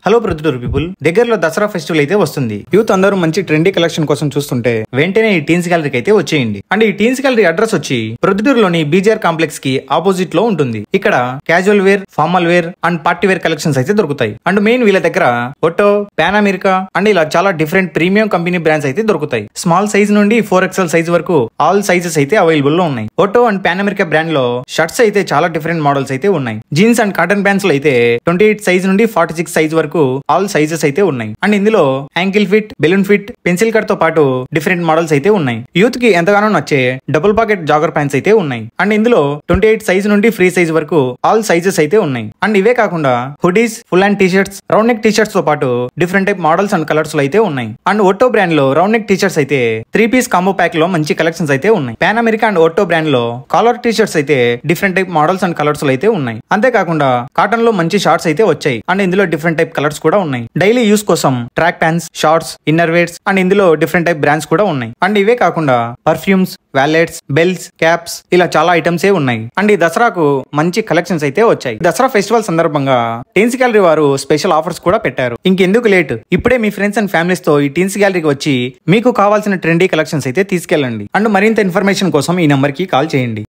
Hello Proddatur people, దగ్గరలో Dasara festival అయితే వస్తుంది. యూత్ అందరూ మంచి ట్రెండీ కలెక్షన్ కోసం చూస్తుంటే వెంటనే ఈ టీన్స్ గ్యాలరీకి అయితే వచ్చేయండి. అండ్ ఈ టీన్స్ గ్యాలరీ అడ్రస్ వచ్చి ప్రొద్దుటూరులోని బీజేఆర్ కాంప్లెక్స్ కి ఆపోజిట్ లో ఉంటుంది. ఇక్కడ casual wear, formal wear and party wear collections అయితే దొరుకుతాయి. అండ్ మెయిన్ వీళ్ళ దగ్గర ఒట్టో, పాన్ అమెరికా అండ్ ఇలా చాలా డిఫరెంట్ ప్రీమియం కంపెనీ బ్రాండ్స్ అయితే దొరుకుతాయి. స్మాల్ సైజ్ నుండి 4XL సైజ్ వరకు ఆల్ సైజెస్ అయితే అవైలబుల్ లో ఉన్నాయి. Otto and pan America brand లో షర్ట్స్ అయితే చాలా డిఫరెంట్ మోడల్స్ అయితే ఉన్నాయి. జీన్స్ అండ్ కాటన్ ప్యాంట్స్ లో అయితే 28 సైజ్ నుండి 46 సైజ్ వరకు ఆల్ సైజెస్ అయితే ఉన్నాయి. అండ్ ఇందులో ankle fit, balloon fit, pencil cut తో పాటు డిఫరెంట్ మోడల్స్ అయితే ఉన్నాయి. యూత్ కి ఎంతగానో నచ్చే డబుల్ పాకెట్ జాగర్ ప్యాంట్స్ అయితే ఉన్నాయి. అండ్ ఇందులో 28 సైజ్ నుండి ఫ్రీ సైజ్ వరకు ఆల్ సైజెస్ అయితే ఉన్నాయి. అండ్ ఇవే కాకుండా hoodies, full hand T shirts, round neck T shirts తో పాటు different type models and colours లో అయితే ఉన్నాయి. అండ్ ఒట్టో బ్రాండ్ లో రౌండ్ నెక్ టీషర్ట్స్ అయితే 3 పీస్ కాంబో ప్యాక్ లో మంచి కలెక్షన్స్ అయితే ఉన్నాయి. Pan America and Otto brand లో కాలర్ టీషర్ట్స్ అయితే different type models and colours లో అయితే ఉన్నాయి. అంతేకాకుండా కాటన్ లో మంచి షార్ట్స్ అయితే వచ్చాయి. అండ్ ఇందులో డిఫరెంట్ టైప్ కలర్స్ కూడా ఉన్నాయి. డైలీ యూస్ కోసం track pants, shorts, inner wears and ఇందులో డిఫరెంట్ టైప్ బ్రాండ్స్ కూడా ఉన్నాయి. అండ్ ఇవే కాకుండా పర్ఫ్యూమ్స్, వ్యాలెట్స్, బెల్ట్స్, క్యాప్స్ ఇలా చాలా ఐటమ్స్ ఏ ఉన్నాయి. అండ్ ఈ దసరాకు మంచి కలెక్షన్స్ అయితే వచ్చాయి. దసరా ఫెస్టివల్ సందర్భంగా టీన్స్ గ్యాలరీ వారు స్పెషల్ ఆఫర్స్ కూడా పెట్టారు. ఇంకెందుకు లేట్, ఇప్పుడే మీ ఫ్రెండ్స్ అండ్ ఫ్యామిలీస్ తో ఈ టీన్స్ గ్యాలరీకి వచ్చి మీకు కావాల్సిన ట్రెండీ కలెక్షన్స్ అయితే తీసుకెళ్ళండి. అండ్ మరింత ఇన్ఫర్మేషన్ కోసం ఈ నెంబర్ కి కాల్ చేయండి.